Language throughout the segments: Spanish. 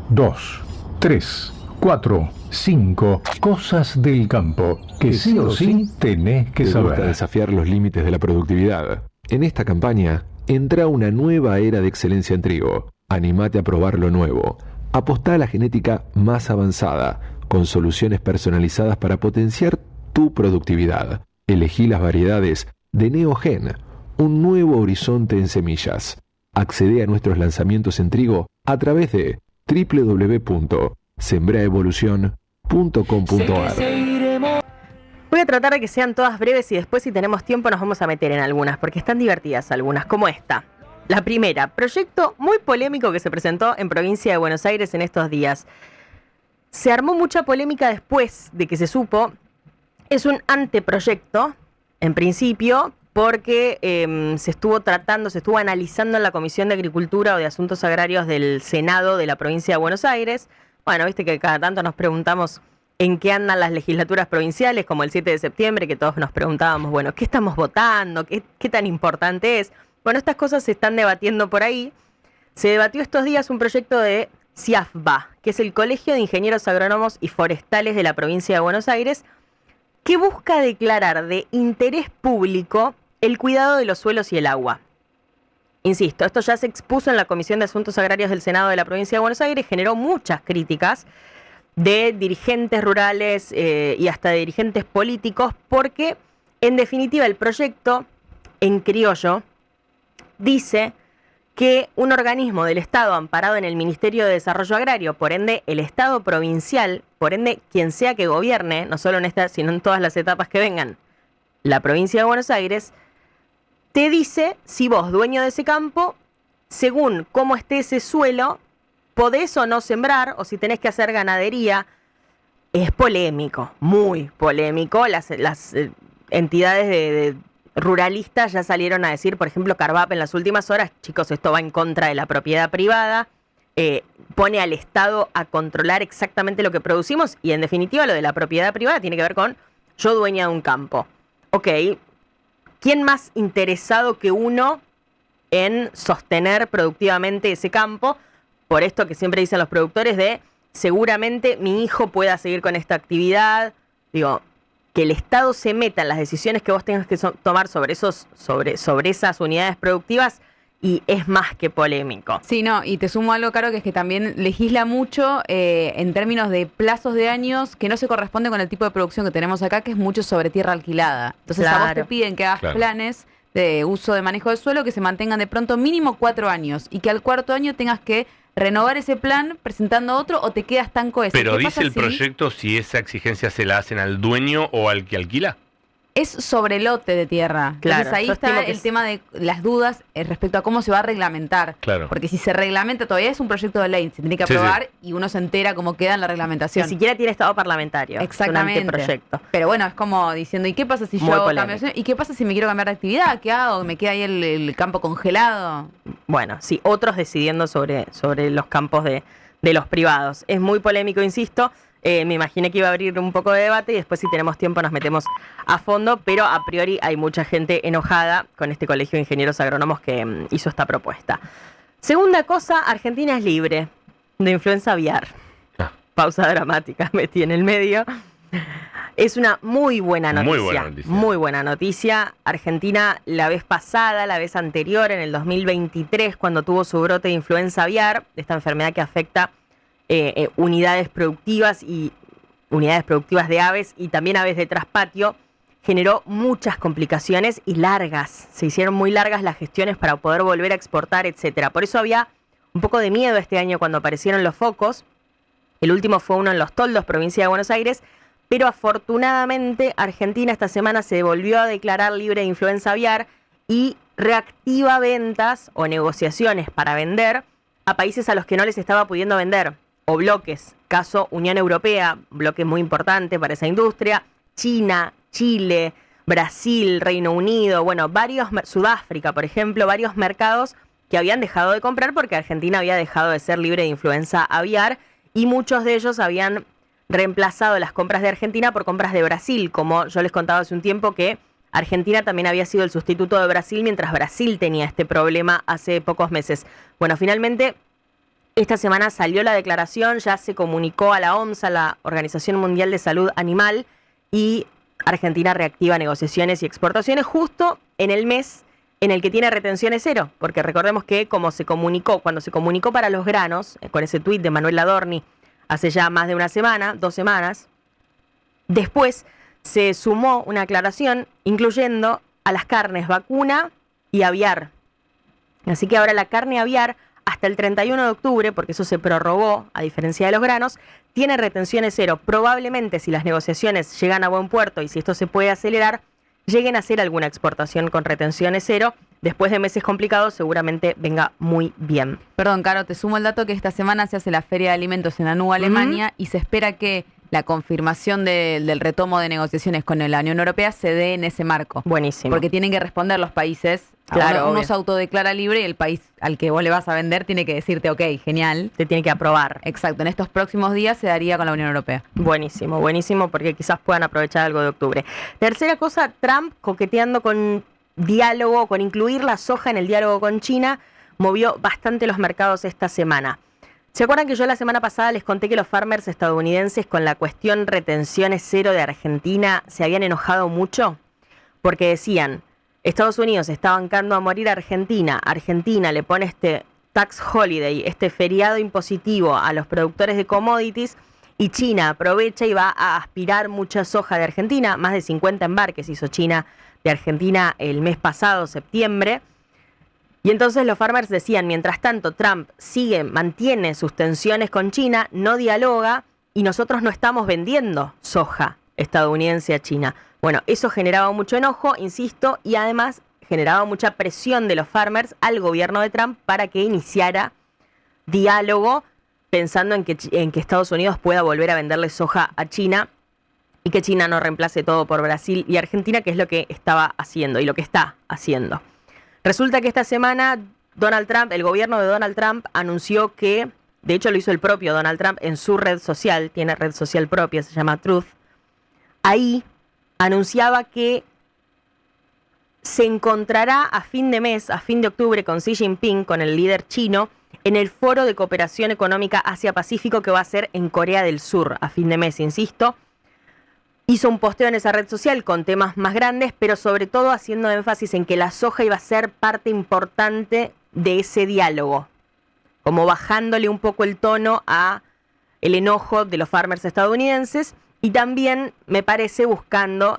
2, 3, 4, 5 cosas del campo que sí o sí tenés que ¿Te gusta saber. desafiar los límites de la productividad? En esta campaña, entra una nueva era de excelencia en trigo. Animate a probar lo nuevo. Apostá a la genética más avanzada, con soluciones personalizadas para potenciar tu productividad. Elegí las variedades de Neogen, un nuevo horizonte en semillas. Accede a nuestros lanzamientos en trigo a través de www.sembraevolucion.com.ar. Voy a tratar de que sean todas breves y después, si tenemos tiempo, nos vamos a meter en algunas, porque están divertidas algunas, como esta. La primera, proyecto muy polémico que se presentó en provincia de Buenos Aires en estos días. Se armó mucha polémica después de que se supo. Es un anteproyecto, en principio, porque se estuvo analizando en la Comisión de Agricultura o de Asuntos Agrarios del Senado de la provincia de Buenos Aires. Bueno, viste que cada tanto nos preguntamos en qué andan las legislaturas provinciales, como el 7 de septiembre, que todos nos preguntábamos, bueno, ¿qué estamos votando? ¿Qué tan importante es? Bueno, estas cosas se están debatiendo por ahí. Se debatió estos días un proyecto de CIAFBA, que es el Colegio de Ingenieros Agrónomos y Forestales de la provincia de Buenos Aires, que busca declarar de interés público el cuidado de los suelos y el agua. Insisto, esto ya se expuso en la Comisión de Asuntos Agrarios del Senado de la provincia de Buenos Aires, generó muchas críticas de dirigentes rurales y hasta de dirigentes políticos, porque en definitiva el proyecto en criollo dice que un organismo del Estado amparado en el Ministerio de Desarrollo Agrario, por ende el Estado provincial, por ende quien sea que gobierne, no solo en esta, sino en todas las etapas que vengan, la provincia de Buenos Aires, te dice si vos, dueño de ese campo, según cómo esté ese suelo, podés o no sembrar, o si tenés que hacer ganadería. Es polémico, muy polémico. Las entidades de ruralistas ya salieron a decir, por ejemplo, Carvap en las últimas horas, chicos, esto va en contra de la propiedad privada, pone al Estado a controlar exactamente lo que producimos, y en definitiva lo de la propiedad privada tiene que ver con yo dueña de un campo. Ok, ¿quién más interesado que uno en sostener productivamente ese campo? Por esto que siempre dicen los productores de seguramente mi hijo pueda seguir con esta actividad. Digo, que el Estado se meta en las decisiones que vos tengas que tomar sobre esas unidades productivas, y es más que polémico. Sí, no, y te sumo algo, Caro, que es que también legisla mucho en términos de plazos de años que no se corresponde con el tipo de producción que tenemos acá, que es mucho sobre tierra alquilada. Entonces a vos te piden que hagas planes de uso de manejo del suelo que se mantengan de pronto mínimo 4 años y que al cuarto año tengas que renovar ese plan presentando otro o te queda estanco ese. Pero dice el proyecto si esa exigencia se la hacen al dueño o al que alquila. Es sobre lote de tierra. Claro, entonces ahí está el tema de las dudas respecto a cómo se va a reglamentar. Claro. Porque si se reglamenta, todavía es un proyecto de ley, se tiene que aprobar y uno se entera cómo queda en la reglamentación. Ni siquiera tiene estado parlamentario. Exactamente. Es un anteproyecto. Pero bueno, es como diciendo, ¿y qué pasa si yo cambio? ¿Y qué pasa si me quiero cambiar de actividad? ¿Qué hago? ¿Me queda ahí el campo congelado? Bueno, sí, otros decidiendo sobre los campos de los privados. Es muy polémico, insisto. Me imaginé que iba a abrir un poco de debate y después, si tenemos tiempo, nos metemos a fondo, pero a priori hay mucha gente enojada con este Colegio de Ingenieros Agrónomos que hizo esta propuesta. Segunda cosa, Argentina es libre de influenza aviar. Pausa dramática, metí en el medio. Es una muy buena noticia. Muy buena noticia. Muy buena noticia. Argentina, la vez pasada, la vez anterior, en el 2023, cuando tuvo su brote de influenza aviar, esta enfermedad que afecta unidades productivas de aves y también aves de traspatio, generó muchas complicaciones y largas. Se hicieron muy largas las gestiones para poder volver a exportar, etcétera. Por eso había un poco de miedo este año cuando aparecieron los focos. El último fue uno en Los Toldos, provincia de Buenos Aires, pero afortunadamente Argentina esta semana se volvió a declarar libre de influenza aviar y reactiva ventas o negociaciones para vender a países a los que no les estaba pudiendo vender, o bloques, caso Unión Europea, bloque muy importante para esa industria, China, Chile, Brasil, Reino Unido, bueno, Sudáfrica, por ejemplo, varios mercados que habían dejado de comprar porque Argentina había dejado de ser libre de influenza aviar, y muchos de ellos habían reemplazado las compras de Argentina por compras de Brasil, como yo les contaba hace un tiempo que Argentina también había sido el sustituto de Brasil mientras Brasil tenía este problema hace pocos meses. Bueno, finalmente Esta semana salió la declaración, ya se comunicó a la OMS, a la Organización Mundial de Salud Animal, y Argentina reactiva negociaciones y exportaciones justo en el mes en el que tiene retenciones cero, porque recordemos que cuando se comunicó para los granos, con ese tuit de Manuel Ladorni, hace ya más de una semana, 2 semanas, después se sumó una aclaración incluyendo a las carnes vacuna y aviar. Así que ahora la carne aviar, hasta el 31 de octubre, porque eso se prorrogó, a diferencia de los granos, tiene retenciones cero. Probablemente, si las negociaciones llegan a buen puerto y si esto se puede acelerar, lleguen a hacer alguna exportación con retenciones cero. Después de meses complicados, seguramente venga muy bien. Perdón, Caro, te sumo el dato que esta semana se hace la Feria de Alimentos en Anuga, Alemania, y se espera que la confirmación del retomo de negociaciones con la Unión Europea se dé en ese marco. Buenísimo. Porque tienen que responder los países. Claro, uno se autodeclara libre y el país al que vos le vas a vender tiene que decirte, ok, genial. Te tiene que aprobar. Exacto, en estos próximos días se daría con la Unión Europea. Buenísimo, buenísimo, porque quizás puedan aprovechar algo de octubre. Tercera cosa, Trump coqueteando con diálogo, con incluir la soja en el diálogo con China, movió bastante los mercados esta semana. ¿Se acuerdan que yo la semana pasada les conté que los farmers estadounidenses con la cuestión retenciones cero de Argentina se habían enojado mucho? Porque decían, Estados Unidos está bancando a morir a Argentina, Argentina le pone este tax holiday, este feriado impositivo a los productores de commodities, y China aprovecha y va a aspirar mucha soja de Argentina. Más de 50 embarques hizo China de Argentina el mes pasado, septiembre. Y entonces los farmers decían, mientras tanto Trump mantiene sus tensiones con China, no dialoga y nosotros no estamos vendiendo soja estadounidense a China. Bueno, eso generaba mucho enojo, insisto, y además generaba mucha presión de los farmers al gobierno de Trump para que iniciara diálogo, pensando en que Estados Unidos pueda volver a venderle soja a China y que China no reemplace todo por Brasil y Argentina, que es lo que estaba haciendo y lo que está haciendo. Resulta que esta semana el gobierno de Donald Trump anunció que, de hecho lo hizo el propio Donald Trump en su red social, tiene red social propia, se llama Truth. Ahí anunciaba que se encontrará a fin de mes, a fin de octubre, con Xi Jinping, con el líder chino, en el Foro de Cooperación Económica Asia-Pacífico que va a ser en Corea del Sur, a fin de mes, insisto. Hizo un posteo en esa red social con temas más grandes, pero sobre todo haciendo énfasis en que la soja iba a ser parte importante de ese diálogo, como bajándole un poco el tono a el enojo de los farmers estadounidenses y también, me parece, buscando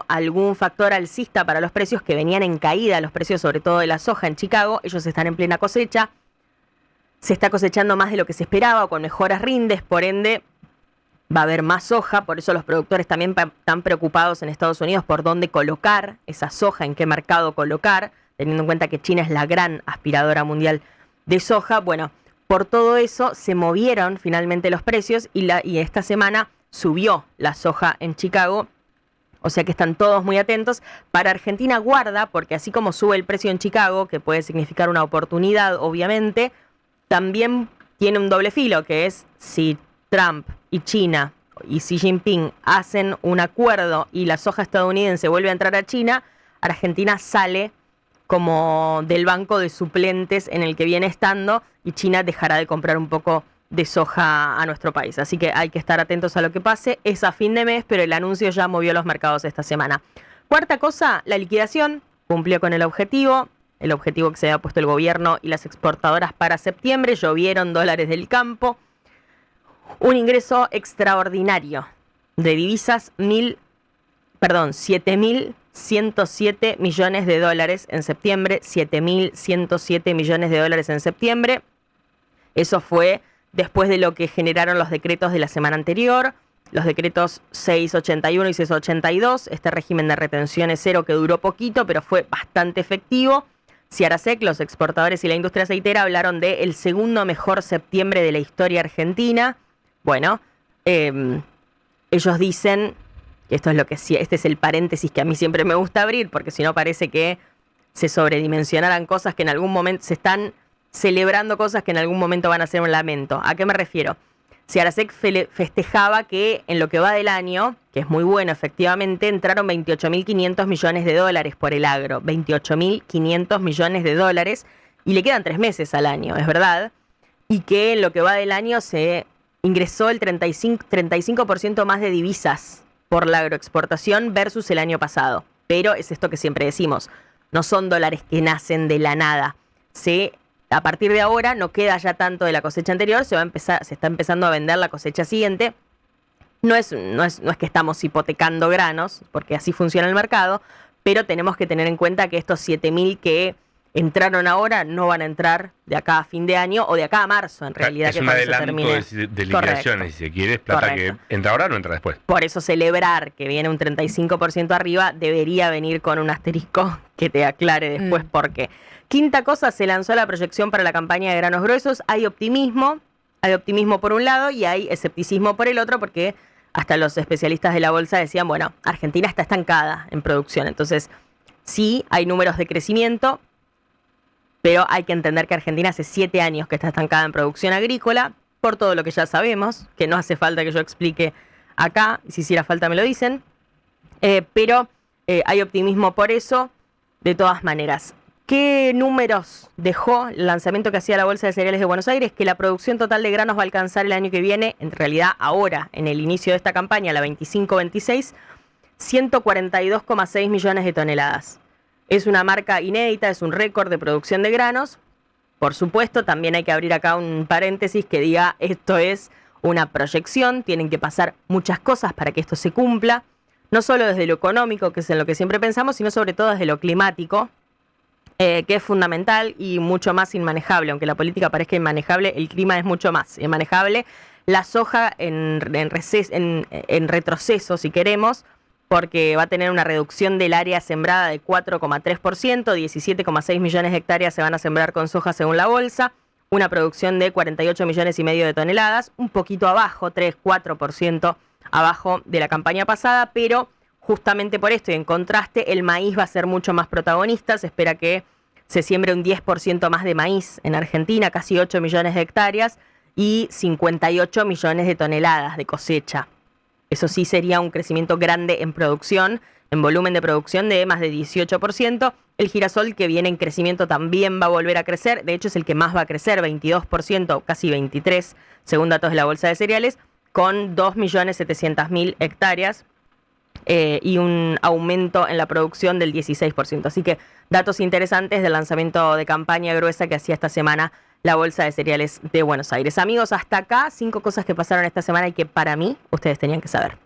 algún factor alcista para los precios que venían en caída, los precios sobre todo de la soja en Chicago. Ellos están en plena cosecha, se está cosechando más de lo que se esperaba, con mejoras rindes, por ende va a haber más soja, por eso los productores también están preocupados en Estados Unidos por dónde colocar esa soja, en qué mercado colocar, teniendo en cuenta que China es la gran aspiradora mundial de soja. Bueno, por todo eso se movieron finalmente los precios y esta semana subió la soja en Chicago, o sea que están todos muy atentos. Para Argentina guarda, porque así como sube el precio en Chicago, que puede significar una oportunidad obviamente, también tiene un doble filo, que es si Trump y China y Xi Jinping hacen un acuerdo y la soja estadounidense vuelve a entrar a China, Argentina sale como del banco de suplentes en el que viene estando y China dejará de comprar un poco de soja a nuestro país. Así que hay que estar atentos a lo que pase. Es a fin de mes, pero el anuncio ya movió los mercados esta semana. Cuarta cosa, la liquidación cumplió con el objetivo que se había puesto el gobierno y las exportadoras para septiembre. Llovieron dólares del campo. Un ingreso extraordinario de divisas, 7.107 millones de dólares en septiembre, 7.107 millones de dólares en septiembre. Eso fue después de lo que generaron los decretos de la semana anterior, los decretos 681 y 682, este régimen de retenciones cero que duró poquito, pero fue bastante efectivo. Ciarasec, los exportadores y la industria aceitera hablaron de el segundo mejor septiembre de la historia argentina. Bueno, ellos dicen, esto es lo que sí, este es el paréntesis que a mí siempre me gusta abrir, porque si no parece que se sobredimensionaran cosas que en algún momento se están celebrando, cosas que en algún momento van a ser un lamento. ¿A qué me refiero? Ciarasec festejaba que en lo que va del año, que es muy bueno efectivamente, entraron 28.500 millones de dólares por el agro, 28.500 millones de dólares, y le quedan 3 meses al año, es verdad. y que en lo que va del año se ingresó el 35% más de divisas por la agroexportación versus el año pasado. Pero es esto que siempre decimos, no son dólares que nacen de la nada. A partir de ahora no queda ya tanto de la cosecha anterior, se está empezando a vender la cosecha siguiente. No es que estamos hipotecando granos, porque así funciona el mercado, pero tenemos que tener en cuenta que estos 7.000 que entraron ahora no van a entrar de acá a fin de año o de acá a marzo, en realidad. Es un adelanto de liquidaciones, si se quiere, es plata que entra ahora o no entra después. Por eso celebrar que viene un 35% arriba debería venir con un asterisco que te aclare después por qué. Quinta cosa, se lanzó la proyección para la campaña de granos gruesos. Hay optimismo por un lado y hay escepticismo por el otro, porque hasta los especialistas de la bolsa decían, bueno, Argentina está estancada en producción, entonces sí hay números de crecimiento, pero hay que entender que Argentina hace 7 años que está estancada en producción agrícola, por todo lo que ya sabemos, que no hace falta que yo explique acá, y si hiciera falta me lo dicen, pero hay optimismo por eso, de todas maneras. ¿Qué números dejó el lanzamiento que hacía la Bolsa de Cereales de Buenos Aires? Que la producción total de granos va a alcanzar el año que viene, en realidad ahora, en el inicio de esta campaña, la 25-26, 142,6 millones de toneladas. Es una marca inédita, es un récord de producción de granos. Por supuesto, también hay que abrir acá un paréntesis que diga, esto es una proyección, tienen que pasar muchas cosas para que esto se cumpla, no solo desde lo económico, que es en lo que siempre pensamos, sino sobre todo desde lo climático, que es fundamental y mucho más inmanejable. Aunque la política parezca inmanejable, el clima es mucho más inmanejable. La soja en retroceso, si queremos, porque va a tener una reducción del área sembrada de 4,3%, 17,6 millones de hectáreas se van a sembrar con soja según la bolsa, una producción de 48 millones y medio de toneladas, un poquito abajo, 3-4% abajo de la campaña pasada, pero justamente por esto y en contraste, el maíz va a ser mucho más protagonista. Se espera que se siembre un 10% más de maíz en Argentina, casi 8 millones de hectáreas y 58 millones de toneladas de cosecha. Eso sí sería un crecimiento grande en producción, en volumen de producción de más de 18%. El girasol, que viene en crecimiento, también va a volver a crecer. De hecho, es el que más va a crecer, 22%, casi 23%, según datos de la Bolsa de Cereales, con 2.700.000 hectáreas. Y un aumento en la producción del 16%. Así que datos interesantes del lanzamiento de campaña gruesa que hacía esta semana la Bolsa de Cereales de Buenos Aires. Amigos, hasta acá 5 cosas que pasaron esta semana y que para mí ustedes tenían que saber.